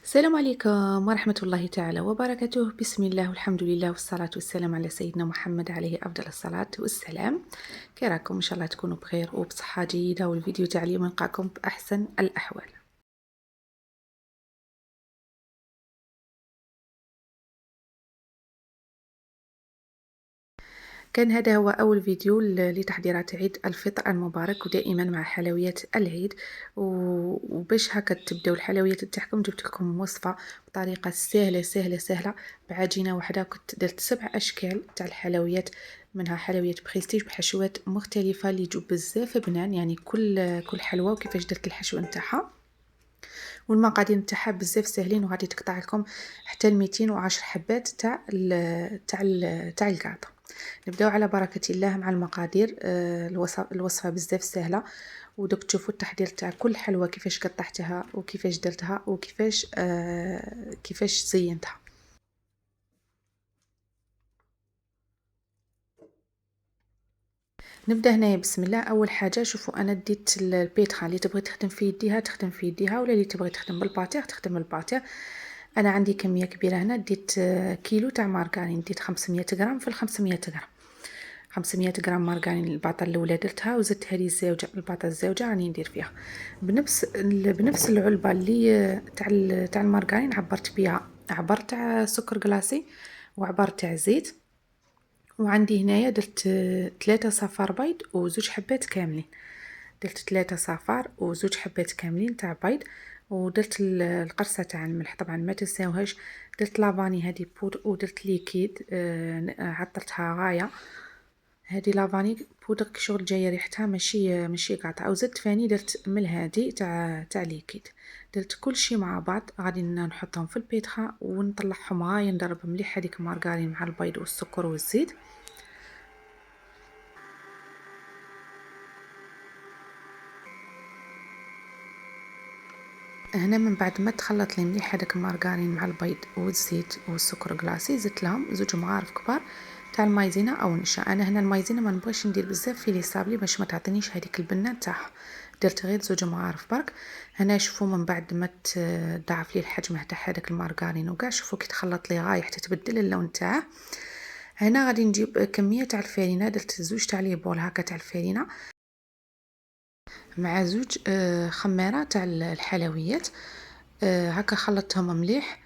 السلام عليكم ورحمة الله تعالى وبركاته. بسم الله والحمد لله والصلاة والسلام على سيدنا محمد عليه أفضل الصلاة والسلام. كي راكم؟ إن شاء الله تكونوا بخير وبصحة جيدة، والفيديو تاع اليوم نلقاكم بأحسن الأحوال. كان هذا هو أول فيديو لتحضيرات عيد الفطر المبارك، ودائما مع حلويات العيد. وباش هكا تبداو الحلويات تاعكم جبت لكم وصفة بطريقة سهلة سهلة سهلة بعجينة واحدة. كنت درت 7 أشكال تاع الحلويات، منها حلويات بريستيج بحشوات مختلفة اللي يجوا بزاف بنان، يعني كل حلوة وكيفاش درت الحشو نتاعها. والمقادير نتاعها بزاف ساهلين، وغادي تقطع لكم حتى 210 حبات تاع الكاطو. نبداو على بركة الله مع المقادير. الوصفة بزاف سهلة، ودوك تشوفوا التحضير تاع كل حلوة كيفاش قطعتها وكيفاش درتها وكيفاش كيفاش زينتها. نبدا هنايا بسم الله. اول حاجه شوفوا، انا ديت البيتخا اللي تبغي تخدم في يديها تخدم في يديها، ولا اللي تبغي تخدم بالباتير تخدم بالباتير. انا عندي كميه كبيره هنا، ديت كيلو تاع مارغرين، ديت 500 غرام في 500 غرام. 500 غرام مارغرين الباطه الاولى درتها، وزدت هذه الزوجه الباطه الزوجه راني ندير فيها بنفس العلبه اللي تاع المارغرين. عبرت بها عبر تاع سكر كلاصي وعبر تاع زيت. وعندي هنايا درت 3 صفار بيض وزوج حبات كاملين. درت 3 صفار وزوج حبات كاملين تاع بيض. ودرت القرصه تاع الملح، طبعا ما تنساوهاش. درت لافاني هذه بودر، ودرت ليكيد عطرتها غايه. هذه لافاني بودر شغل جايه ريحتها ماشي قاطعه. وزدت فاني درت من هذه تاع ليكيد. درت كل شيء مع بعض، غادي نحطهم في البيتخا ونطلعهم غايه، نضرب مليح هذيك مارغرين مع البيض والسكر والزيت. هنا من بعد ما تخلط لي مليح هذاك المارغرين مع البيض والزيت والسكر كلاصي، زدت لهم زوج مغارف كبار تاع المايزينا او نشا. انا هنا المايزينا ما نبغيش ندير بزاف في لي صابلي باش ما تعطينيش هذيك البنه تاعها، درت غير زوج مغارف برك. هنا شوفوا من بعد ما تضاعف لي الحجم تاع هذاك المارغرين وكاع، شوفوا كي تخلط لي غايه حتى تبدل اللون تاعه. هنا غادي نجيب كميه تاع الفارينه، درت زوج تاع لي بول هكا تاع الفارينه مع زوج خميره تاع الحلويات. هكا خلطتهم مليح.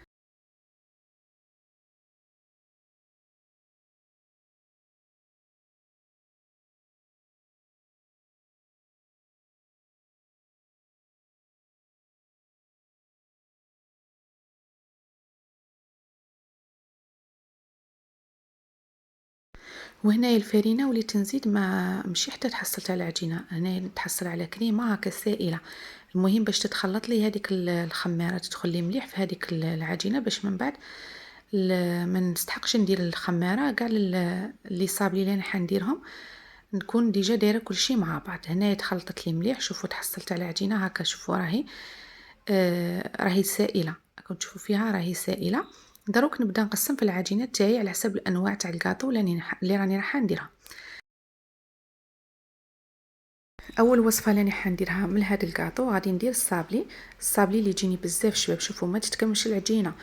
وهنايا الفرينة وليت نزيد، ما مشي حتى تحصلت على العجينه، هنا نتحصل على كريمه هكا سائله. المهم باش تتخلط لي هذيك الخميره تدخل لي مليح في هذيك العجينه، باش من بعد ما نستحقش ندير الخميره كاع اللي صابلي اللي انا حنديرهم، نكون ديجا دايره كل شيء مع بعض. هنا تخلطت لي مليح، شوفوا تحصلت على العجينه هكا. شوفوا راهي سائله، راكم تشوفوا فيها راهي سائله. دروك نبدا نقسم في العجينه تاعي على حسب الانواع تاع الكاطو اللي راني راح نديرها. اول وصفه راني حنديرها من هذا الكاطو، غادي ندير الصابلي اللي يجيني بزاف شباب. شوفوا ما تتكملش العجينه،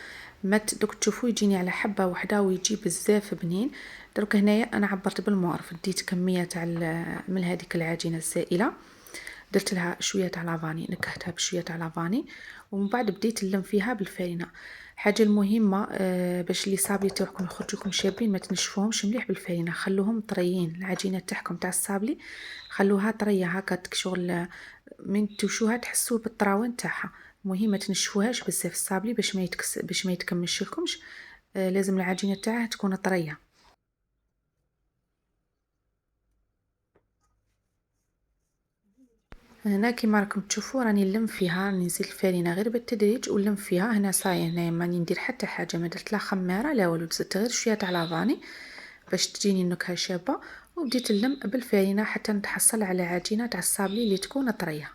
ما دوك تشوفوا يجيني على حبه واحده ويجي بزاف بنين. دروك هنايا انا عبرت بالمعرف، ديت كميه تاع من هذيك العجينه السائله، درت لها شويه تاع لافاني، نكهتها بشويه تاع لافاني. ومن بعد بديت نلم فيها بالفارينه. حاجه المهمه باش لي صابلي تاعكم يخرجوا لكم شابين، ما تنشفوهمش مليح بالفارينه، خلوهم طريين. العجينه تاعكم تاع الصابلي خلوها طريه هكا شغل، من توشوها تحسوا بالطراوين تاعها. مهم ما تنشفوهاش بزاف الصابلي باش ما يتكمش لكمش. لازم العجينه تاعها تكون طريه. هنا كيما راكم تشوفوا راني نلم فيها، راني نزيد الفارينه غير بالتدريج ونلم فيها. هنا صاي، هنا ماني ندير حتى حاجه، ما درت لا خماره لا والو، زدت غير شويه تاع لافاني باش تجيني النكهه شابه. وبديت نلم بالفارينه حتى نتحصل على عجينه تاع الصابلي اللي تكون طريه.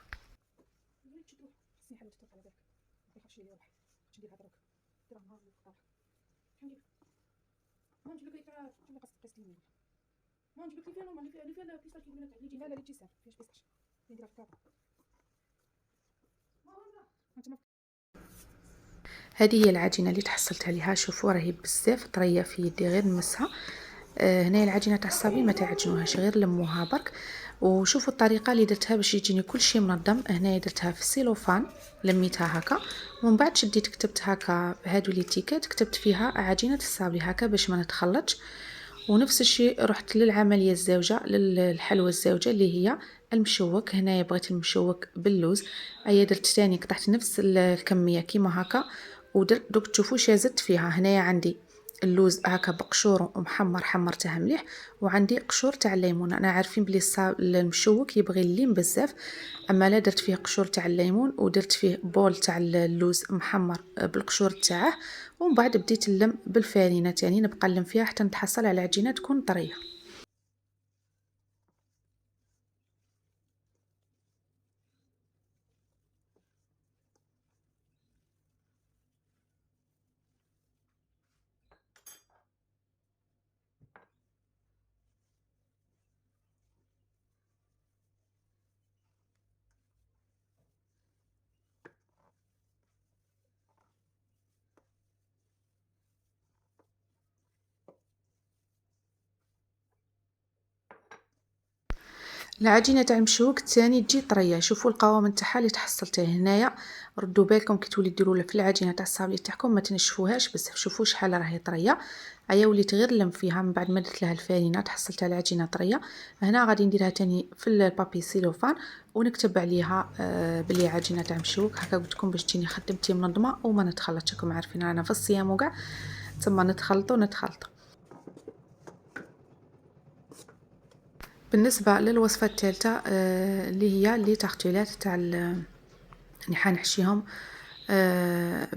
هذه هي العجينه اللي تحصلت عليها. شوفوا راهي بزاف طريه في يدي غير نمسها. هنايا العجينه تاع الصابلي ما تعجنوهاش، غير لموها برك. وشوفوا الطريقه اللي درتها باش يجيني كلشي منظم. هنايا درتها في السيلوفان، لميتها هكا، ومن بعد شديت كتبت هكا هادو لي تيكات، كتبت فيها عجينه الصابلي هكا باش ما نتخلطش. ونفس الشيء رحت للعمليه الزوجه، للحلوى الزوجه اللي هي المشوك. هنايا بغيت المشوك باللوز، ايا درت تاني قطعت نفس الكميه كيما هكا ودرت. دوك تشوفوا شازت فيها. هنايا عندي اللوز هكا بقشور ومحمر، حمرته مليح، وعندي قشور تاع الليمون. انا عارفين بلي المشوك يبغي الليم بزاف، اما لا درت فيه قشور تاع الليمون ودرت فيه بول تاع اللوز محمر بالقشور تاعه. ومن بعد بديت نلم بالفارينه تاني، نبقى نلم فيها حتى نتحصل على عجينه تكون طريه. العجينه تاع المشوك الثاني تجي طريه. شوفوا القوام نتاعها اللي تحصلته هنايا. ردوا بالكم كي تولي ديروا في العجينه تاع الصابلي تاعكم ما تنشفوهاش بزاف. شوفوا شحال راهي طريه. ايا وليت غير نلم فيها من بعد ما درت لها الفارينه تحصلت على عجينه طريه. هنا غادي نديرها تاني في البابي سيلوفان ونكتب عليها بلي عجينه تاع مشوك هكا. قلت لكم باش تجيني خدمتي منظمه وما نتخلطش. راكم عارفين انا في الصيام وكاع تما نتخلطوا. بالنسبه للوصفه الثالثه اللي هي لي تارتيلات تاع يعني حنحشيهم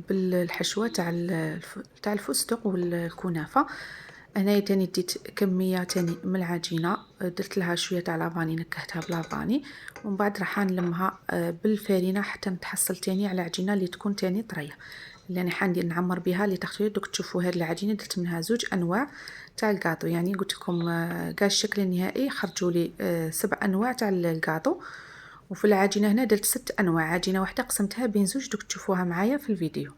بالحشوه تاع الفستق والكنافه. هنايا تاني ديت كميه تاني من العجينه، درت لها شويه تاع لافاني، نكهتها بلافاني، ومن بعد راح نلمها بالفارينه حتى نتحصل تاني على عجينه اللي تكون تاني طريه، اللي انا حندير نعمر بها لي تخطيط. دوك تشوفوا هاد العجينه درت منها زوج انواع تاع الكاطو. يعني قلت لكم كاع الشكل النهائي خرجوا لي 7 انواع تاع الكاطو. وفي العجينه هنا درت 6 انواع. عجينه واحده قسمتها بين زوج، دوك تشوفوها معايا في الفيديو.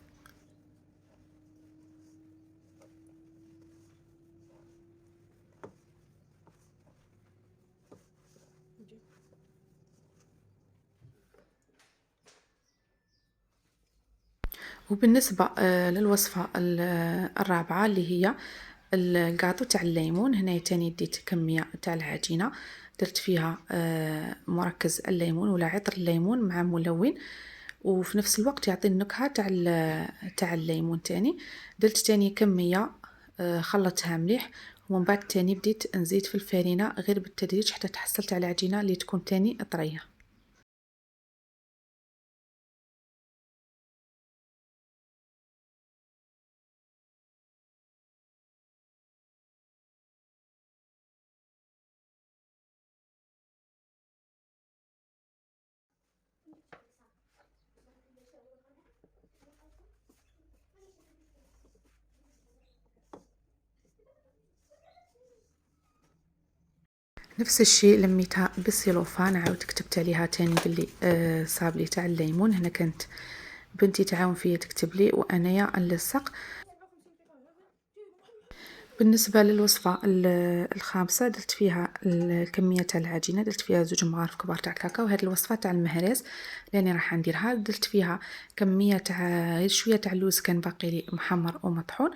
وبالنسبة للوصفة الرابعة اللي هي الكاطو تاع الليمون. هنا تاني ديت كمية تاع العجينة، درت فيها مركز الليمون ولا عطر الليمون مع ملون، وفي نفس الوقت يعطي النكهة تاع الليمون تاني. درت تاني كمية خلطتها مليح، ومن بعد تاني بديت نزيد في الفارينة غير بالتدريج حتى تحصلت على عجينة اللي تكون تاني طرية. نفس الشيء لميتها بالسيلوفان، عاود كتبت عليها تاني باللي صابلي تاع الليمون. هنا كانت بنتي تعاون فيا تكتب لي وانايا نلصق. بالنسبه للوصفه الخامسه درت فيها الكميه تاع العجينه، درت فيها 2 مغارف كبار تاع الكاكاو. هذه الوصفه تاع المهراز اللي راح نديرها، درت فيها كميه تاع غير شويه تاع اللوز كان باقي لي محمر ومطحون،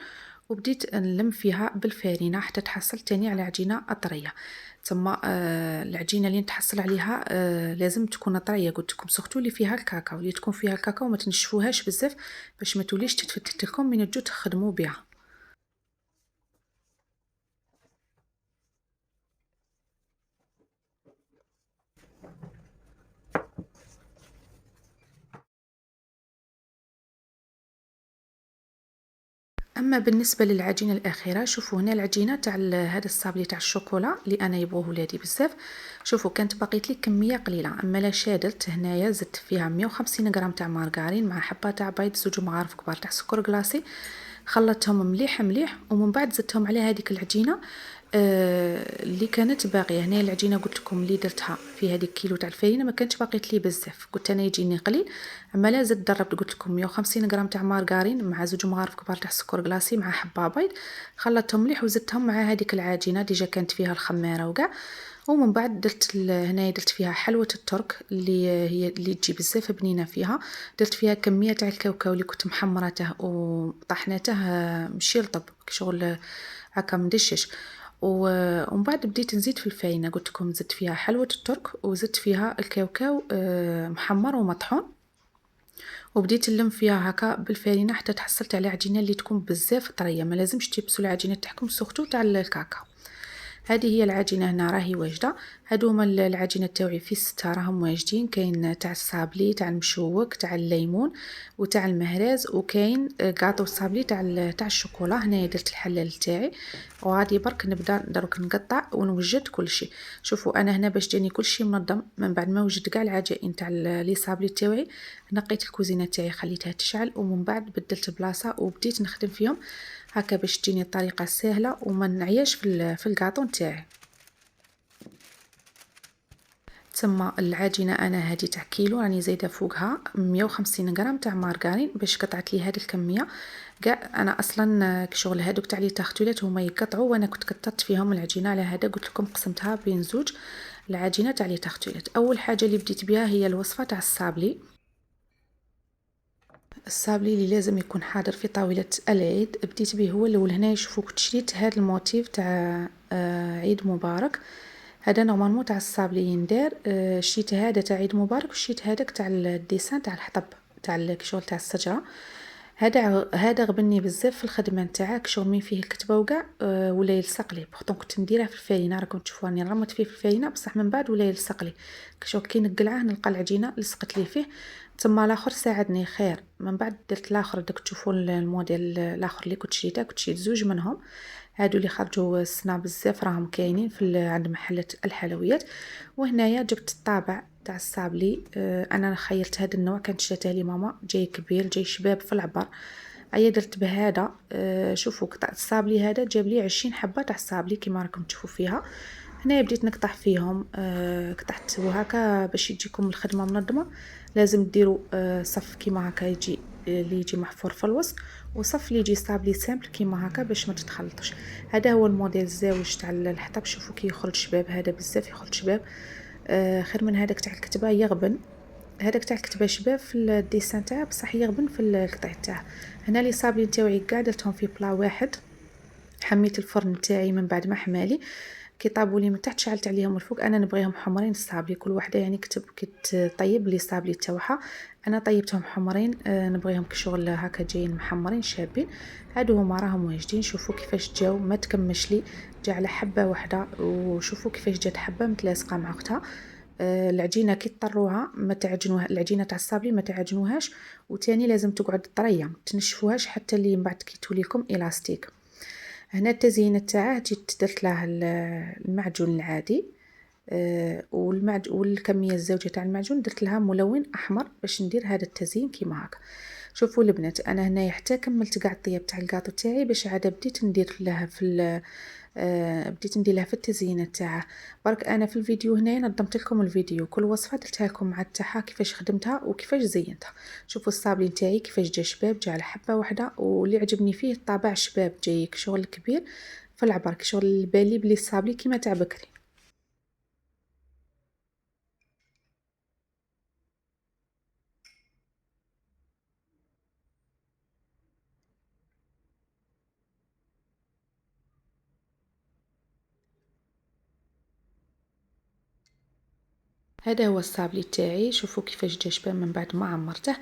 وبديت نلم فيها بالفارينه حتى تحصل تاني على عجينه طريه. تما العجينه اللي نتحصل عليها لازم تكون طريه. قلت لكم سورتو اللي فيها الكاكاو، اللي تكون فيها الكاكاو ما تنشفوهاش بزاف باش ما توليش تتفتت لكم من تجو تخدموا بها. اما بالنسبه للعجينه الاخيره، شوفوا هنا العجينه تاع هذا الصابلي تاع الشوكولا اللي انا يبغوه ولادي بزاف. شوفوا كانت باقيت لي كميه قليله، اما لا شادلت هنايا زدت فيها 150 غرام تاع مارغرين مع حبه تاع بيض، 2 مغارف كبار تاع سكر كلاصي، خلطتهم مليح مليح، ومن بعد زدتهم على هذيك العجينه اللي كانت باقيه هنا العجينه قلت لكم اللي درتها في هذيك كيلو تاع الفرينه ما كانتش باقيت لي بزاف، قلت انا يجيني قليل، اما لا زدت دربت قلت لكم 150 غرام تاع مارغرين مع 2 مغارف كبار تاع سكر كلاصي مع حبه بيض، خلطتهم مليح وزدتهم مع هذيك العجينه ديجا كانت فيها الخميره وكاع. ومن بعد درت هنايا درت فيها حلوه الترك اللي هي اللي تجي بزاف بنينه فيها، درت فيها كميه تاع الكاوكاو اللي كنت محمراته وطحناته ماشي رطب شغل هكا مدشش. ومن بعد بديت نزيد في الفاينه، قلت لكم زدت فيها حلوه الترك وزدت فيها الكاوكاو محمر ومطحون، وبديت نلم فيها هكا بالفارينه حتى تحصلت على عجينه اللي تكون بزاف طريه، ما لازمش تيبسوا العجينه تاعكم سورتو تاع الكاكاو. هذه هي العجينه هنا راهي واجده. هادو هما العجينه تاوعي في 6 راهم واجدين، كاين تاع الصابلي تاع المشوك تاع الليمون وتاع المهراز، وكاين كاطو الصابلي تاع الشوكولا. هنايا درت الحلال تاعي وغادي برك نبدا دروك نقطع ونوجد كل شيء. شوفوا انا هنا باش جاني كل شيء منظم، من بعد ما وجدت كاع العجائن تاع لي صابلي تاوعي نقيت الكوزينه تاعي خليتها تشعل، ومن بعد بدلت بلاصه وبديت نخدم فيهم هكا باش تجيني الطريقه سهله وما نعياش في الكاطو نتاعي. تسمى العجينه انا هذه تاع كيلو راني زايده فوقها 150 غرام تاع مارغرين باش قطعت لي هذه الكميه كاع. انا اصلا شغل هذوك تاع لي تارتولات هما يقطعوا وانا كنت كثرت فيهم العجينه، على هذا قلت لكم قسمتها بين زوج العجينه تاع لي تارتولات. اول حاجه اللي بديت بها هي الوصفه تاع الصابلي. الصابلي اللي لازم يكون حاضر في طاولة العيد بديت به هو الاول. هنا شوفوا كنت شريت هذا الموتيف تاع عيد مبارك، هذا نورمالمون تاع الصابلي يندار. شريت هذا تاع عيد مبارك وشريت هذاك تاع الديسان تاع الحطب تاع الشغل تاع الشجره. هذا غبني بزاف في الخدمه نتاعها كشغل من فيه الكتبه وكاع ولا يلصق لي، بورطون كنت نديرها في الفارينه راكم تشوفوا راني رمت فيه في الفارينه بصح من بعد ولا يلصق لي كشغل كي نقلعه نلقى العجينه لصقت لي فيه. تما الاخر ساعدني خير، من بعد درت الاخر داك تشوفوا الموديل الاخر اللي كنت شريته، كنت شريت زوج منهم. هادو اللي خرجوا السنه بزاف راهم كاينين عند محلات الحلويات. وهنايا جبت الطابع تاع الصابلي. انا خيرت هذا النوع كانت شراتها لي ماما، جاي كبير جاي شباب في العبر. ايا درت بهذا. شوفوا قطعه الصابلي هذا جاب لي 20 حبه تاع الصابلي كيما راكم تشوفوا فيها. هنايا بديت نقطع فيهم قطعت وهكا باش يجيكم الخدمه منظمه. لازم ديروا صف كيما هكا يجي اللي يجي محفور في الوسط، وصف اللي يجي صابلي سامبل كيما هكا باش ما تتخلطش. هذا هو الموديل الزاوج تاع الحطب. شوفوا كي يخرج شباب، هذا بزاف يخرج شباب خير من هذاك تاع الكتبه يغبن. هذاك تاع الكتبه شباب في الديسان تاعه بصح يغبن في القطع تاعه. هنا لي صابلي تاوعي كاع درتهم في بلا واحد. حميت الفرن تاعي من بعد ما حمالي كي طابوا لي من تحت شعلت عليهم الفوق. انا نبغيهم حمرين الصابلي، كل وحده يعني كتطيب لي صابلي تاعها. انا طيبتهم حمرين نبغيهم كشغل هكا جايين محمرين شابين. هادو هما راهم واجدين. شوفوا كيفاش جاو ما تكمش لي، جا على حبه واحده. وشوفوا كيفاش جات حبه متلاصقه مع اختها. العجينه كي تطروها ما تعجنوها، العجينه تاع الصابلي ما تعجنوهاش، وتاني لازم تقعد طريه تنشفوهاش حتى اللي من بعد كي تولي لكم الاستيك. هنا التزيين تاعه جيت درت له المعجون العادي والكميه الزوجه تاع المعجون درت لها ملون احمر باش ندير هذا التزيين كيما هكا. شوفوا البنات انا هنايا حتى كملت كاع الطياب تاع الكاطو تاعي باش عاد بديت ندير لها بديت ندير لها في التزيين تاعها. برك انا في الفيديو هنا نظمت لكم الفيديو كل وصفه درتها لكم مع تاعها كيفاش خدمتها وكيفاش زينتها. شوفوا الصابلي تاعي كيفاش جا شباب، جا على حبه واحده، واللي عجبني فيه الطابع شباب جاي شغل كبير في العبر شغل البالي بلي الصابلي كيما تاع بكري. هذا هو الصابلي تاعي. شوفوا كيفاش جا شباب من بعد ما عمرته.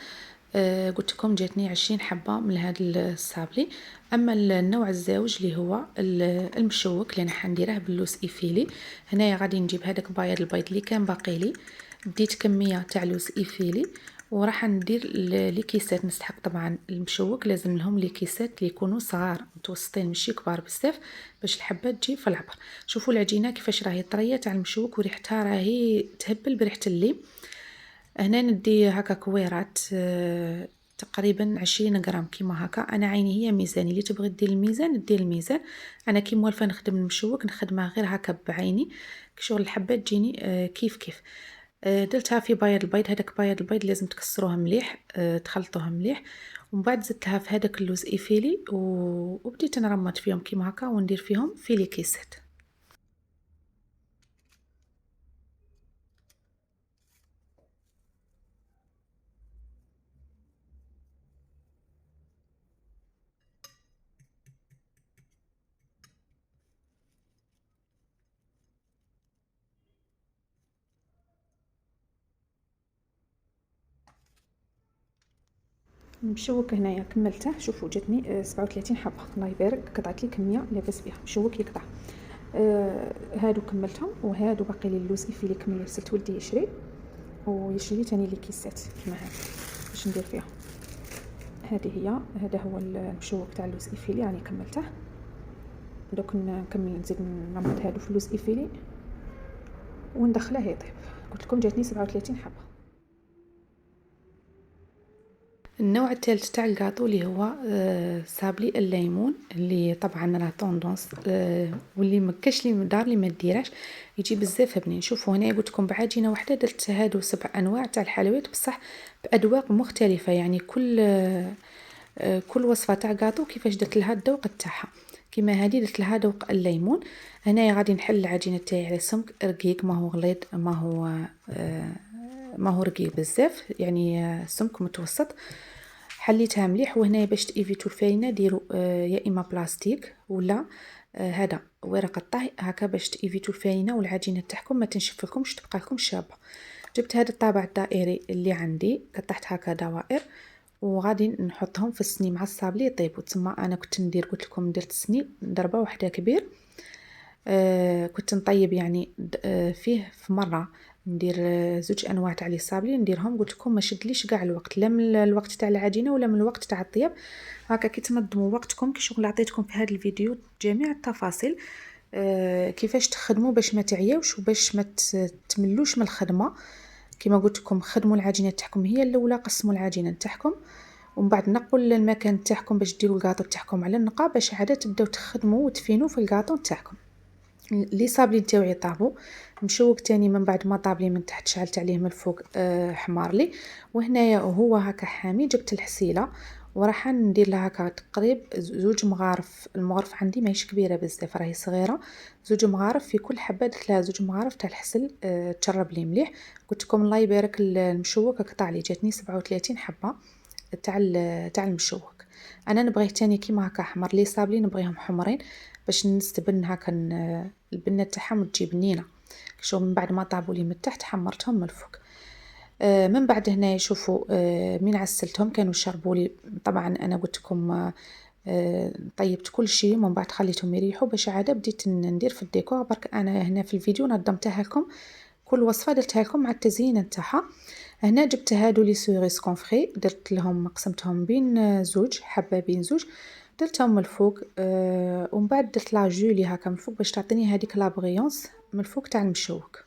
قلت لكم جاتني 20 حبه من هذا الصابلي. اما النوع الزاوج اللي هو المشوك اللي انا حنديره باللوز ايفيلي. هنايا غادي نجيب هذاك بايض البيض اللي كان باقي لي، ديت كميه تاع لوز ايفيلي وراح ندير لي كيسات. نستحق طبعا المشوك لازم لهم لي كيسات اللي يكونوا صغار متوسطين ماشي كبار بزاف باش الحبه تجي في العبر. شوفوا العجينه كيفاش راهي طريه تاع المشوك وريحتها راهي تهبل بريحه الليم. هنا ندي هكا كويرات تقريبا 20 غرام كيما هكا. انا عيني هي ميزاني، اللي تبغي دير الميزان دير الميزان. انا كي موالفه نخدم المشوك نخدمها غير هكا بعيني، كشغل الحبات تجيني كيف كيف. درتها في بايض البيض. هذاك بايض البيض لازم تكسروه مليح، تخلطوه مليح، ومن بعد زدتها في هذاك اللوز ايفيلي وبديت نرمط فيهم كيما هكا وندير فيهم فيلي كيسات. المشوك هنايا كملته. شوفوا جاتني 37 حبه، الله يبارك، قطعت لي كميه لاباس بها. مشوك يقطع. هادو كملتهم، وهادو باقي لي اللوز ايفيلي كمل. رسلت ولدي يشري ويشري لي تاني لي كيسات كيما هاد باش ندير فيهم. هذه هي، هذا هو المشوك تاع اللوز ايفيلي راني كملته. دوك نكمل نزيد نرمط هادو في اللوز ايفيلي وندخله يطيب. قلت لكم جاتني 37 حبه. النوع الثالث تاع الكاطو اللي هو صابلي الليمون، اللي طبعا راه طوندونس، واللي مكاش لي دار لي ما ديرهاش، يجي بزاف بنين. شوفوا هنا قلت لكم بعجينه واحده درت هادو 7 انواع تاع الحلويات، بصح باذواق مختلفه. يعني كل وصفه تاع كاطو كيفاش درت لها الذوق تاعها. كيما هذه درت لها ذوق الليمون. هنايا غادي نحل العجينه تاعي على سمك رقيق، ما هو غليظ، ما هو رقيق بزاف، يعني سمك متوسط. حليتها مليح. وهنا باش تيفيتو الفارينه ديروا يا اما بلاستيك ولا هذا ورقه طهي هكا، باش تيفيتو الفارينه والعجينه تاعكم ما تنشف لكمش، تبقى لكم شابه. جبت هذا الطابع الدائري اللي عندي، قطعت هكا دوائر وغادي نحطهم في السني مع الصابلي يطيبوا. تما انا كنت ندير، قلت لكم درت سني ضربه واحده كبير. كنت نطيب يعني فيه في مره ندير زوج انواع تاع لي صابلي نديرهم. قلت لكم ما شدليش كاع الوقت، لا من الوقت تاع العجينه ولا من الوقت تاع الطياب. هكا كي تنظموا وقتكم، كي شغل عطيتكم في هذا الفيديو جميع التفاصيل كيفاش تخدموا باش ما تعياوش وباش ما تملوش من الخدمه. كما قلت لكم خدموا العجينه تاعكم هي الاولى، قسموا العجينه تاعكم ومن بعد نقوا المكان تاعكم باش ديروا الكاطو تاعكم على النقا، باش عاد تبداو تخدموا وتفينوا في الكاطو تاعكم. لي صابلي نتاوعي طابوا. مشوك تاني من بعد ما طابلي من تحت شعلت عليه من الفوق حمار لي. وهنايا هو هكا حامي، جبت الحسيله وراح ندير لها هكا تقريب زوج مغارف. المغرف عندي ماهيش كبيره بزاف، راهي صغيره. زوج مغارف في كل حبه درت لها زوج مغارف تاع الحسل تشرب لي مليح. قلت لكم الله يبارك المشوك قطع لي جاتني 37 حبه تاع المشوك. انا نبغيه تاني كيما هكا حمر. لي صابلي نبغيهم حمرين باش نستبن هكا البنه تاعهم تجي بنينه. شوف من بعد ما طابوا لي من تحت حمرتهم من الفوق. من بعد هنا شوفوا من عسلتهم كانوا شربوا لي. طبعا انا قلت لكم طيبت كل شيء من بعد خليتهم يريحوا باش عاد بديت ندير في الديكور. برك انا هنا في الفيديو نظمتها لكم، كل وصفه درتها لكم مع التزيين نتاعها. هنا جبت هادو لي سوريس كونفري، درت لهم قسمتهم بين زوج حبه بين زوج، درتهم من الفوق. ومن بعد درت لا جولي هكا من الفوق باش تعطيني هذيك لا بريونس من الفوق تاع المشوك.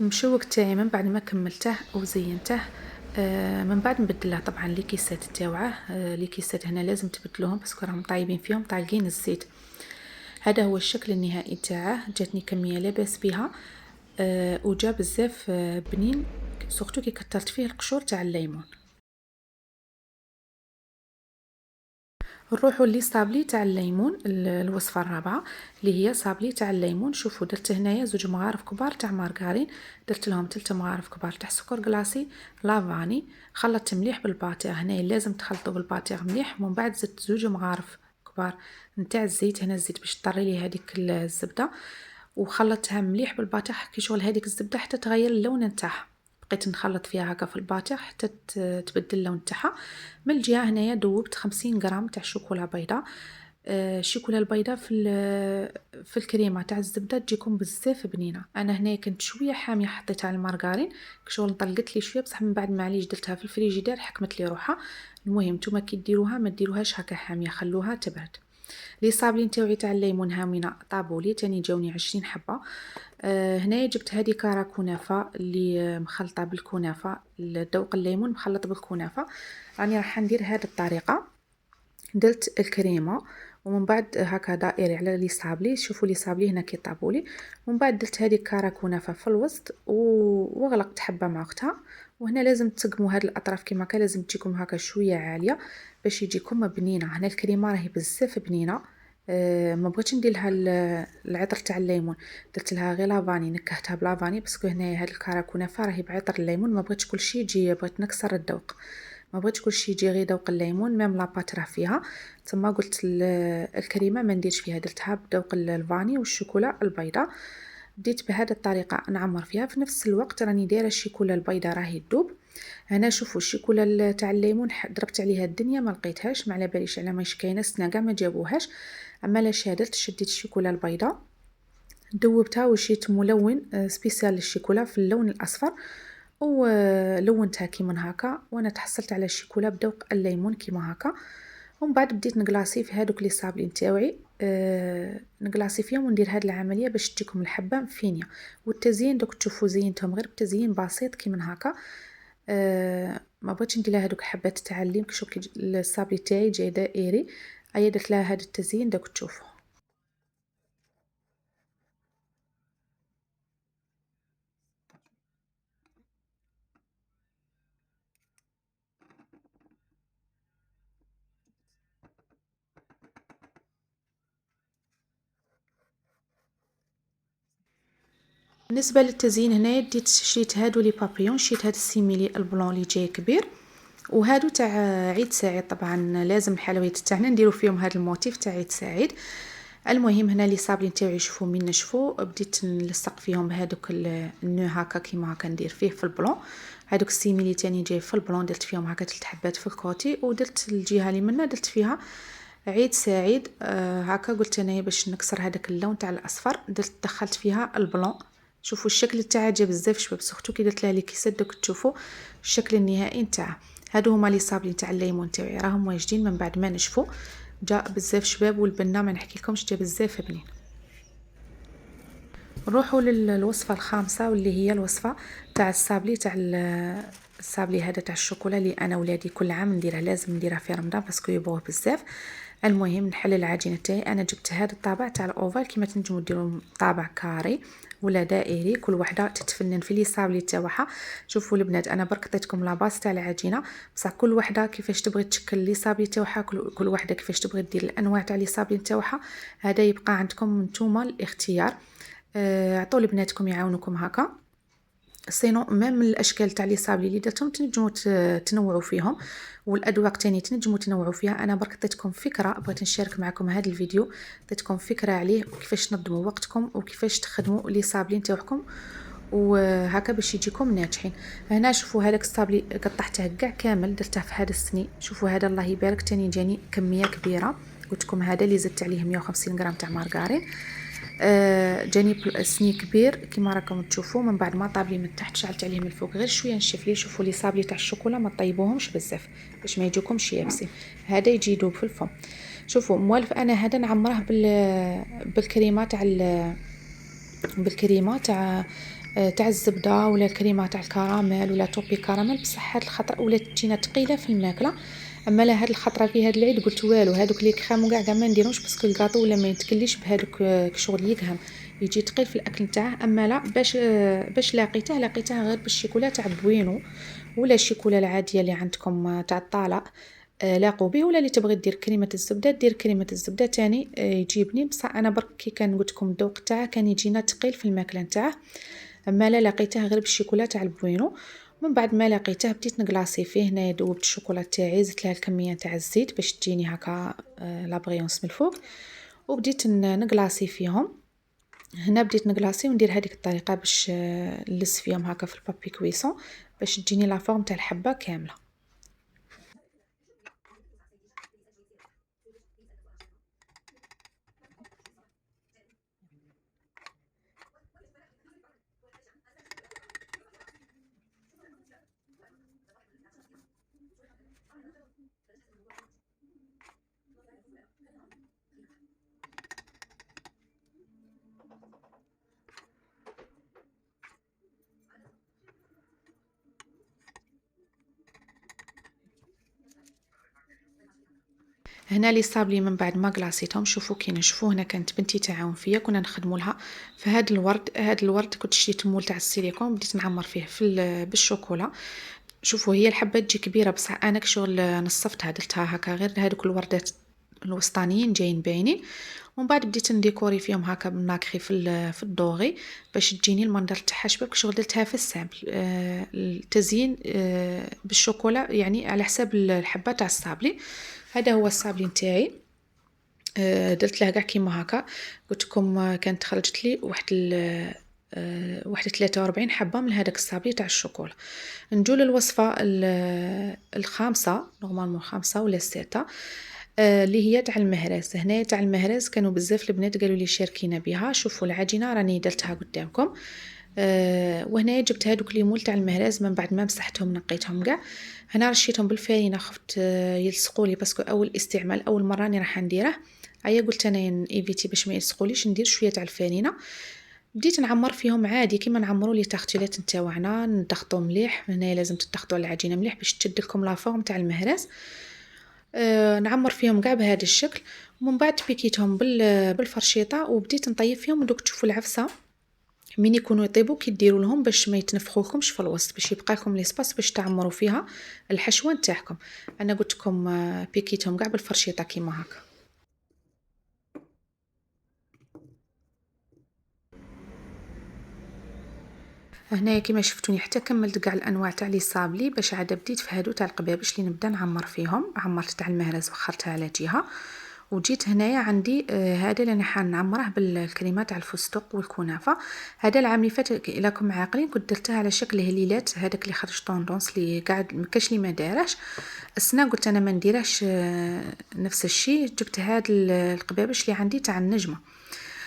المشوك تاعي من بعد ما كملته وزينته من بعد نبدله طبعا لي كيسات تاوعه. لي كيسات هنا لازم تبدلوهم باسكو راهم طايبين فيهم طالقين الزيت. هذا هو الشكل النهائي تاعه. جاتني كميه لاباس بها وجا بزاف بنين، سورتو كي كثرت فيه القشور تاع الليمون. نروحوا لي صابلي تاع الليمون، الوصفه الرابعه اللي هي صابلي تاع الليمون. شوفوا درت هنايا زوج مغارف كبار تاع مارغرين، درت لهم 3 مغارف كبار تاع سكر كلاصي لافاني، خلطت مليح بالباتير. هنايا لازم تخلطوا بالباتير مليح. ومن بعد زدت زوج مغارف كبار نتاع الزيت. هنا الزيت باش طري لي هذيك الزبده، وخلطتها مليح بالباتير كي شغل هذيك الزبده حتى تغير اللون نتاعها. بقيت نخلط فيها هكا في الباتيغ حتى تبدل اللون تاعها. من الجهه هنايا دوبت 50 غرام تاع شوكولا بيضاء. الشوكولا البيضاء في الكريمه تاع الزبده تجيكم بزاف بنينه. انا هنايا كنت شويه حاميه حطيتها على المارغرين كشغل طلقت لي شويه، بصح من بعد معليش درتها في الفريجيدير حكمت لي روحها. المهم نتوما كي ديروها ما ديروهاش هكا حاميه، خلوها تبرد. لي صابلين تاوعي تاع الليمون هاوينه طابولي تاني جاوني 20 حبه. هنايا جبت هذه كارا كنافه اللي مخلطه بالكنافه، الذوق الليمون مخلط بالكنافه. راني راح ندير هذه الطريقه. درت الكريمه ومن بعد هكا دائري على لي صابلي، شوفوا لي صابلي هنا كي طابولي. ومن بعد درت هذه كارا كنافه في الوسط وغلقت حبه مع اختها. وهنا لازم تسقموا هاد الاطراف كيما هكا، لازم تجيكم هكا شويه عاليه باش يجيكم بنينه. هنا الكريمه راهي بزاف بنينه. ما بغيتش ندير لها العطر تاع الليمون، درت لها غير لافاني، نكهتها بلافاني باسكو هنايا هاد الكارا كنافه راهي بعطر الليمون. ما بغيتش كلشي يجي، بغيت نكسر الذوق، ما بغيتش كلشي يجي غير ذوق الليمون. ميم لاباط راه فيها، تما قلت الكريمه ما نديرش فيها، درتها بذوق الفاني والشوكولا البيضاء. بديت بهذه الطريقه نعمر فيها. في نفس الوقت راني دايره الشوكولا البيضاء راهي تذوب. هنا شوفوا الشوكولا تاع الليمون ضربت عليها الدنيا ما لقيتهاش، ما على باليش على ماش كاينه سنا كاع ما جابوهاش. اما لا شادرت شديت الشوكولا البيضاء ذوبتها وشيت ملون سبيسيال للشوكولا في اللون الاصفر ولونتها كيما هكا. وانا تحصلت على الشوكولا بذوق الليمون كيما هكا. ومن بعد بديت نقلاصي في هذوك لي صابلين تاوعي، نقلاصي فيهم وندير هذه العمليه باش تجيكم الحبه فينيه. والتزيين دوك تشوفوا زينتهم غير بتزيين بسيط كيما هكا. ما بغيتش ندير لها هذوك حبات تاع الليم كشوف الصابلي تاعي جاي دائري، ايا درت لها هذا التزيين دوك تشوفوا. بالنسبه للتزيين هنايا ديت شريت هادو لي بابيون، شريت هاد السيميلي البلون اللي جاي كبير، وهادو تاع عيد سعيد. طبعا لازم الحلويات تاعنا نديرو فيهم هاد الموتيف تاع عيد سعيد. المهم هنا لي صابلين تاوعي شوفوا من نشفوا بديت نلصق فيهم بهذوك النو هكا كيما هكا ندير فيه في البلون. هذوك السيميلي تاني جاي في البلون درت فيهم هكا 3 حبات في الكوتي، ودرت الجهه اللي منا درت فيها عيد سعيد. هكا قلت انايا باش نكسر هذاك اللون تاع الاصفر درت دخلت فيها البلون. شوفوا الشكل تاعها جا بزاف شباب، سورتو كي درت لها لي كيسات دوك تشوفوا الشكل النهائي نتاعها. هادو هما لي صابلين تاع الليمون تاعي راهم واجدين من بعد ما نشفوا، جاء بزاف شباب. والبنه ما نحكي لكمش جا بزاف بنين. نروحوا للوصفه الخامسه واللي هي الوصفه تاع الصابلي تاع الصابلي هذا تاع الشوكولا اللي انا ولادي كل عام نديرها، لازم نديرها في رمضان باسكو يبغوه بزاف. المهم نحل العجينه تاعي. انا جبت هذا الطابع تاع الاوفال، كيما تنجموا ديروا طابع كاري ولا دائري، كل وحده تتفنن في لي صابلي تاعها. شوفوا البنات انا برك عطيتكم لاباس تاع العجينه، بصح كل وحده كيفاش تبغي تشكل لي صابلي تاعها، كل وحده كيفاش تبغي دير الانواع تاع لي صابلي تاعها. هذا يبقى عندكم نتوما الاختيار. عطوا لبناتكم يعاونوكم هكا. سينو ميم الاشكال تاع لي صابلي اللي درتهم تنجموا تنوعوا فيهم، والاذواق تاني تنجموا تنوعوا فيها. انا برك عطيتكم فكره، بغيت نشارك معكم هذا الفيديو، عطيتكم فكره عليه وكيفاش تنظموا وقتكم وكيفاش تخدموا لي صابلين تاعكم وهكا باش يجيكم ناجحين. هنا شوفوا هذاك الصابلي قطعته كاع كامل درته في هذا السني. شوفوا هذا الله يبارك تاني جاني كميه كبيره. قلت لكم هذا اللي زدت عليه 150 غرام تاع مارغرين. جاني سني كبير كيما راكم تشوفوا. من بعد ما طاب لي من تحت شعلت عليه من الفوق غير شويه نشف ليه. شوفوا لي صابلي تاع الشوكولا ما طيبوهمش بزاف باش ما يجوكمش يابسين، هذا يجي يذوب في الفم. شوفوا موالف انا هذا نعمره بالكريمه تاع بالكريمه تاع الزبده ولا الكريمه تاع الكراميل ولا توبي كراميل. بصح هاد الخطره ولات تجينا ثقيله في الماكله. اما لا هاد الخطره في هاد العيد قلت والو هادوك لي كريمو كاع ما نديروش باسكو الكاطو ولا ما يتكليش بهادوك شغل يكهم يجي ثقيل في الاكل نتاعه. اما لا باش لقيته غير بالشيكولا تاع بوينو ولا الشيكولا العاديه اللي عندكم تاع الطلاء. لاقوا به. ولا اللي تبغي دير كريمه الزبده دير كريمه الزبده تاني يجيبني. بصح انا برك كي كان قلت لكم الذوق تاعه كان يجينا ثقيل في الماكله نتاعه. اما لا لقيته غير بالشيكولا تاع البوينو. من بعد ما لقيته بديت نقلاصي فيه. هنايا ذوبت الشوكولا تاعي زدت لها الكميه تاع الزيت باش تجيني هكا لابغيونس من الفوق، وبديت نقلاصي فيهم. هنا بديت نكلاصي وندير هذيك الطريقه باش نلص فيهم هكا في البابي كويسون باش تجيني لا فورم تاع الحبه كامله. هنا لي صابلي من بعد ما كلاصيتهم شوفوا كي نشفوا. هنا كانت بنتي تعاون فيا كنا نخدموا لها فهاد الورد. هاد الورد كنت شريت مول تاع السيليكون بديت نعمر فيه بالشوكولا. شوفوا هي الحبه تجي كبيره بصح انا كشغل نصفتها درتها هكا غير هذوك الوردات الوسطانيين جايين باينين، ومن بعد بديت نديكوري فيهم هكا بالناكري في الدوغي باش تجيني المنظر تاعها شباب كشغل درتها في السامبل. التزيين بالشوكولا يعني على حساب الحبه تاع الصابلي. هذا هو الصابلي نتاعي. درت له كاع كيما هكا قلت لكم كانت خرجت لي واحد 43 حبه من هذاك الصابلي تاع الشوكولا. نجو للوصفه الخامسه نورمالمون خامسه ولا السادسه اللي هي تاع المهرز. هنا تاع المهرز كانوا بزاف البنات قالوا لي شاركينا بها. شوفوا العجينه راني درتها قدامكم. وهنا جبت هذوك لي مول تاع المهراز من بعد ما مسحتهم نقيتهم كاع. هنا رشيتهم بالفارينه خفت يلصقوا لي باسكو اول استعمال اول مره راني راح نديره. هيا قلت انا ايفيتي باش ما يلصقوليش ندير شويه تاع الفارينه. بديت نعمر فيهم عادي كيما نعمروا لي تارتيلات نتاوعنا نضغطوا مليح. هنا لازم تضغطوا على العجينه مليح باش تشد لكم لا فورم تاع المهراز. نعمر فيهم كاع بهذا الشكل ومن بعد بيكيتهم بالفرشيطه وبديت نطيب فيهم. ودوك تشوفوا العفسه من يكونوا يطيبوا كي ديروا لهم باش ما يتنفخوكمش في الوسط باش يبقى لكم ليسباس باش تعمروا فيها الحشوه نتاعكم. انا قلت لكم بيكيتهم كاع بالفرشيطه كيما هكا. هنايا كيما شفتوني حتى كملت كاع الانواع تاع لي صابلي باش عاد بديت في هادو تاع القبابش اللي نبدا نعمر فيهم. عمرت تاع المهرز وخرتها على جهه وجيت هنايا عندي هذا اللي انا حنعمره بالكريمه تاع الفستق والكنافه. هذا العام اللي فات الا راكم عاقلين كنت درتها على شكل هليلات هذاك اللي خرج طوندونس اللي قاعد ما كاش اللي ما دارهش. السنه قلت انا ما نديرهش نفس الشيء. جبت هاد القبابش اللي عندي تاع النجمه.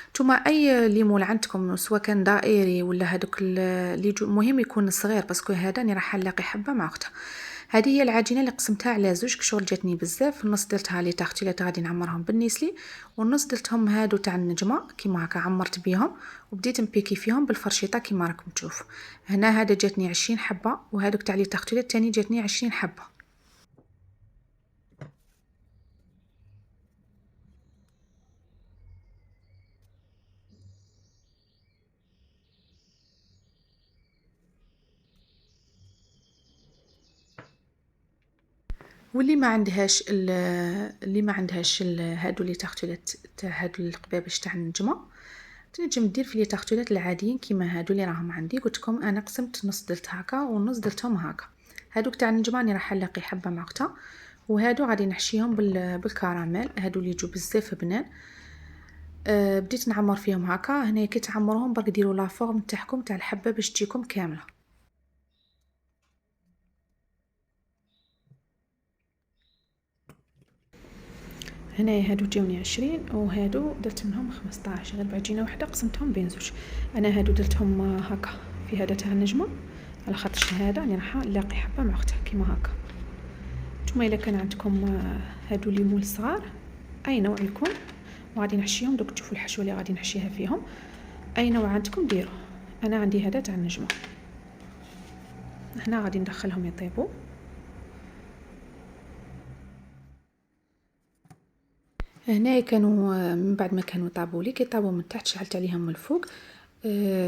نتوما اي ليمون عندكم سواء كان دائري ولا هذوك اللي مهم يكون صغير باسكو هذا راني راح نلاقي حبه مع اختها. هذه هي العجينه اللي قسمتها على زوج كشغل جاتني بزاف. النص درتها لي تارتيلات غادي نعمرهم بالنيسلي والنص درتهم هادو تاع النجمه كيما هكا عمرت بيهم وبديت نبيكي فيهم بالفرشيطه كيما راكم تشوفوا. هنا هذا جاتني 20 حبه وهذوك تاع لي تارتيلات تاني جاتني 20 حبه. واللي ما عندهاش هادو لي تارتيلات تاع هادو القبابش تاع النجمه تنجم دير في لي تارتيلات العاديين كيما هادو اللي راهم عندي. قلت لكم انا قسمت نص درت هكا ونص درتهم هكا. هادوك تاع النجمه راني راح نلاقي حبه مع اختها وهادو غادي نحشيهم بالكراميل. هادو اللي يجوا بزاف بنان. بديت نعمر فيهم هكا. هنا كي تعمروهم برك ديروا لا فورم تاعكم تاع الحبه باش تجيكم كامله. هنايا هادو جاوني 20 وهادو درت منهم 15 غير بعجينه وحده قسمتهم بين زوج. انا هادو درتهم هكا في هذا تاع النجمه على خاطرش هذا راني راح نلاقي حبه مع اختها كيما هكا. نتوما الا كان عندكم هادو ليمون صغار اي نوع يكون وغادي نحشيهم. دوك تشوفوا الحشوه اللي غادي نحشيها فيهم اي نوع عندكم ديروا. انا عندي هذا تاع النجمه. هنا غادي ندخلهم يطيبوا. هنا كانوا من بعد ما كانوا طابوا لي كي طابوا من تحت شعلت عليهم من الفوق.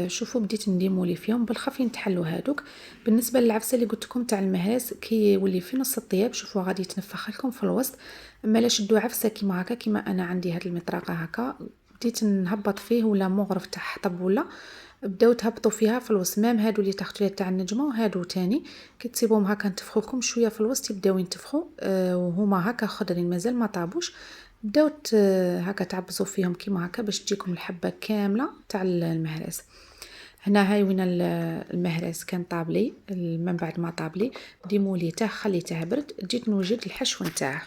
شوفوا بديت نديمولي فيهم بالخف ينتحلوا هادوك. بالنسبه للعفسه اللي قلت لكم تاع المهاز كي يولي في نص الطياب شوفوا غادي يتنفخ لكم في الوسط. اما لا شدوا عفسه كيما هكا كيما انا عندي هاد المطرقه هكا بديت نهبط فيه ولا مغرف تاع حطب ولا بداو تهبطوا فيها في الوسط. مام هادو اللي تحتيات تاع النجمه وهادو تاني كي تسيبوهم هكا نتفخوا لكم شويه في الوسط يبداو ينتفخوا وهما هكا خضرين مازال ما طابوش. بداو هكا تعبزوا فيهم كيما هكا باش تجيكم الحبة كاملة تاع المهرز. هنا هاي وين المهرز كان طابلي، من بعد ما طابلي ديموليته خليته برد، جيت نوجد الحشو نتاعه.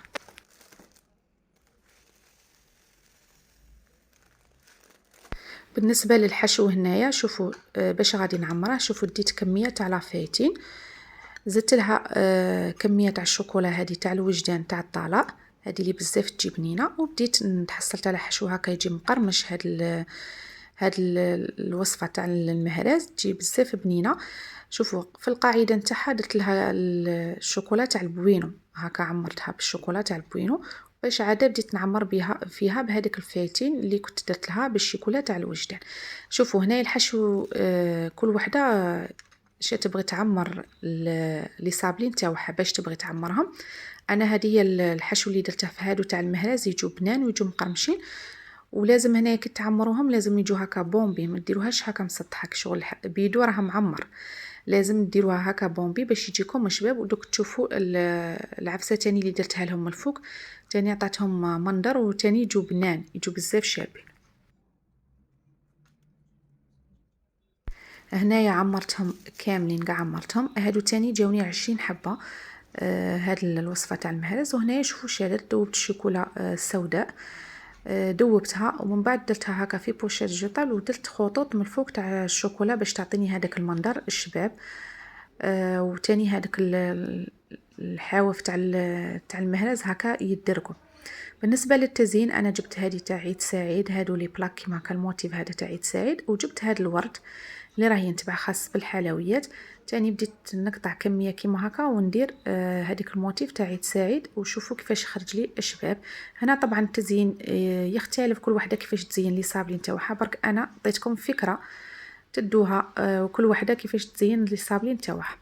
بالنسبة للحشو هنايا شوفوا باش غادي نعمره، شوفوا ديت كمية تاع لافيتين، زدت لها كمية تاع الشوكولا هذه تاع الوجدان تاع الطلاء، هذه اللي بزاف تجي بنينه، وبديت نتحصلت على حشو هكا يجي مقرمش. هاد الوصفه تاع المهراز تجي بزاف بنينه. شوفوا في القاعده نتاعها درت لها الشوكولا تاع البوينو، هكا عمرتها بالشوكولا تاع البوينو، باش عاد بديت نعمر بها فيها بهذيك الفايتين اللي كنت درت لها بالشوكولا تاع الوجدان. شوفوا هنا الحشو كل وحده اش تبغي تعمر لي صابلين تاعها باش تبغي تعمرهم. انا هذه هي الحشو اللي درته في هادو تاع المهراز، يجوا بنان ويجوا مقرمشين، ولازم هنا كي تعمروهم لازم يجوا هكا بومبي، ما ديروهاش هكا مسطحه شغل بيدو راه معمر، لازم ديروها هكا بومبي باش يجيكم شباب. ودوك تشوفوا العفسه تاني اللي درتها لهم من الفوق تاني عطاتهم منظر، وتاني يجوا بنان، يجوا بزاف شابين. هنايا عمرتهم كاملين كاع، عمرتهم هادو تاني جاوني 20 حبه. هاد الوصفه تاع المهرز. وهنايا شوفوا شادت دوبت الشوكولا السوداء، دوبتها ومن بعد درتها هكا في بوشيت جوطال، ودرت خطوط من الفوق تاع الشوكولا باش تعطيني هذاك المنظر الشباب. وتاني هذاك الحواف تاع المهرز هكا يدرقوا. بالنسبه للتزيين انا جبت هذه تاع عيد سعيد، هادو لي بلاك كيما هكا الموتيف هذا تاع عيد سعيد، وجبت هذا الورد اللي راه ينتبع خاص بالحلويات. تاني بديت نقطع كميه كيما هكا وندير هذيك الموتيف تاع عيد سعيد، وشوفوا كيفاش خرج لي الشباب. هنا طبعا التزيين يختلف كل وحده كيفاش تزين لي صابلين تاعها، برك انا عطيتكم فكره تدوها وكل وحده كيفاش تزين لي صابلين تاعها.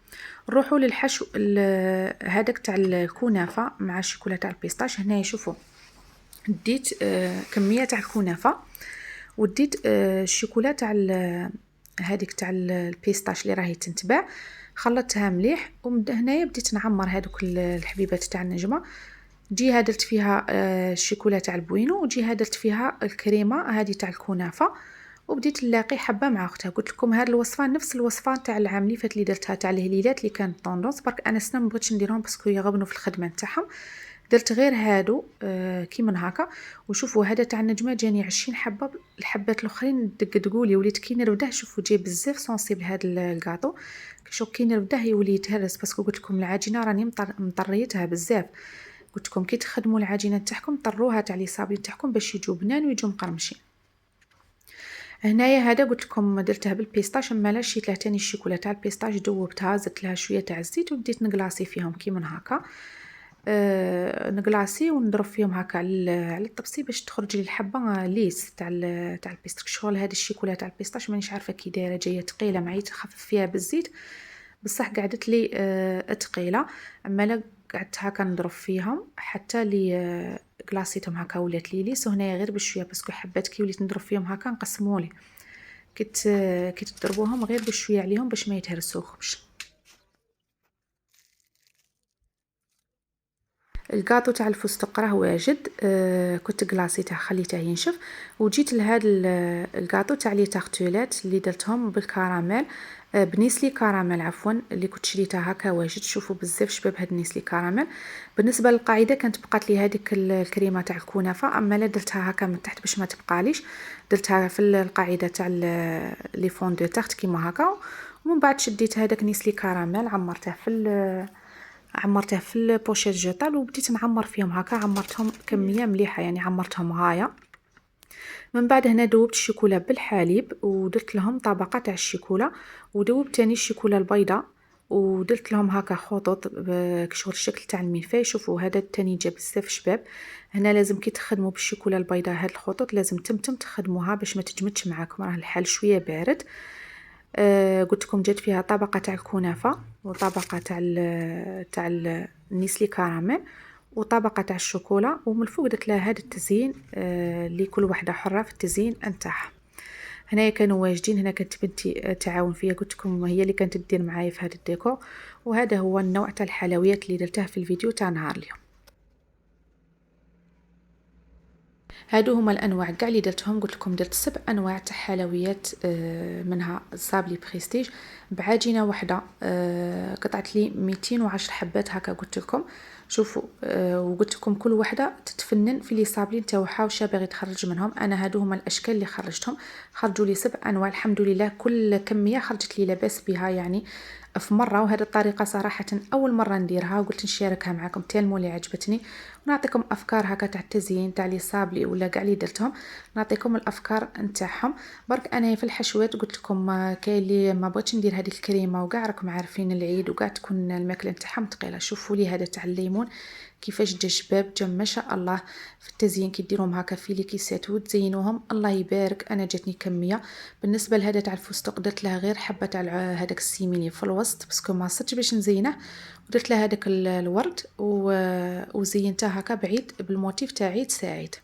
نروحوا للحشو هذاك تاع الكنافه مع الشوكولا تاع البيستاش. هنا شوفوا ديت كميه تاع الكنافه، وديت الشوكولا تاع هذيك تاع البيستاش اللي راهي تنتبع، خلطتها مليح. ومن هنايا بديت نعمر هذوك الحبيبات تاع النجمه. جيها درت فيها الشوكولا تاع البوينو، وجيها درت فيها الكريمه هذه تاع الكنافه، وبديت نلاقي حبه مع اختها. قلت لكم هذه الوصفه نفس الوصفه تاع العام اللي فات اللي درتها تاع الهليلات اللي كانت طوندونس، برك انا سنه ما بغيتش نديرهم باسكو يغبنوا في الخدمه نتاعهم، درت غير هادو كيما هكا. وشوفوا هذا تاع النجمه جاني 20 حبه، الحبات الاخرين دقدقولي وليت كي نربده. شوفوا جاي بزاف سونسيبل هذا الكاطو، شوف كي نربده يولي يتهرس، باسكو قلت لكم العجينه راني مطريتها بزاف. قلت لكم كي تخدموا العجينه تاعكم طروها تاع لي صابلين تاعكم باش يجوا بنان ويجوا مقرمشين. هنايا هذا قلت لكم درتها بالبيستاش، اما لا شيت له تاني الشوكولا تاع البيستاش دوبتها، زدت لها شويه تاع الزيت وبديت نقلاصي فيهم كيما هكا. نقلاصي ونضرب فيهم هكا على الطبسي باش تخرج لي الحبه ليس تاع البيستاش. شغل هذه الشوكولا تاع البيستاش مانيش عارفه كي دايره، جايه ثقيله معي، تخفف فيها بالزيت بصح قعدت لي ثقيله. اما لا قعدت هكا نضرب فيهم حتى لي قلاصيتهم هكا ولات لي ليس. وهنايا غير بشويه باسكو حبات كي وليت نضرب فيهم هكا نقسمولي، كي تضربوهم غير بشويه عليهم باش ما يتهرسوكمش. الكاطو تاع الفستق راه واجد، كنت كلاصيته خليته ينشف، وجيت لهذا الكاطو تاع لي تارتولات اللي درتهم بالكراميل، بنيسلي كراميل عفوا، اللي كنت شريتها هكا واجد. شوفوا بزاف شباب هاد نيسلي كراميل. بالنسبه للقاعده كانت بقات لي هذيك الكريمه تاع الكنافه، اما لا درتها هكا من تحت باش ما تبقاليش، درتها في القاعده تاع لي فون دو تارت كيما هكا. ومن بعد شديت هذاك نيسلي كراميل عمرته في البوشيت جيتال، وبديت نعمر فيهم هكا، عمرتهم كميه مليحه يعني عمرتهم غايه. من بعد هنا دوبت الشوكولا بالحليب ودرت لهم طبقه تاع الشوكولا، ودوبت تاني الشوكولا البيضاء ودرت لهم هكا خطوط بشغل الشكل تاع الميفاي. شوفوا هذا التاني جا بزاف شباب. هنا لازم كي تخدموا بالشوكولا البيضاء هاد الخطوط لازم تمتم تخدموها باش ما تجمدش معاكم، راه الحال شويه بارد. قلت لكم جات فيها طبقه تاع الكنافه، وطبقه تاع النيسلي كراميل، وطبقه تاع الشوكولا، ومن الفوق درت لها هذا التزيين اللي كل وحده حره في التزيين نتاعها. هنايا كانوا واجدين، هنا كانت بنتي تعاون فيا، قلت لكم هي اللي كانت تدير معايا في هذا الديكور. وهذا هو النوع تاع الحلويات اللي درتها في الفيديو تاع نهار اليوم. هادو هما الانواع كاع اللي درتهم. قلت لكم درت 7 انواع تاع حلويات، منها الصابلي بريستيج بعجينه واحده، قطعت لي 210 حبات هكا قلت لكم. شوفوا، وقلت لكم كل وحده تتفنن في لي صابلي نتاعها واش باغي تخرج منهم. انا هادو هما الاشكال اللي خرجتهم، خرجوا لي 7 انواع الحمد لله. كل كميه خرجت لي لاباس بها يعني في مره. وهذه الطريقه صراحه اول مره نديرها وقلت نشاركها معكم، تالمو اللي عجبتني ونعطيكم افكار هكا تاع التزيين تاع لي صابلي ولا كاع اللي درتهم، نعطيكم الافكار نتاعهم. برك انا في الحشوات قلت لكم كاين اللي ما بغيتش ندير هذيك الكريمه، وكاع راكم عارفين العيد وكاع تكون الماكله نتاعهم ثقيله. شوفوا لي هذا تاع الليمون كيفاش جا شباب، جا ما شاء الله. في التزيين كي ديروهم هكا في لي كيسات وتزينوهم الله يبارك. انا جاتني كميه. بالنسبه لهذا تاع الفستق درت له غير حبه تاع هذاك السيميلي في الوسط باسكو ما صدتش باش نزينه، ودرت له هذاك الورد وزينته هكا بعيد بالموتيف تاع عيد سعيد.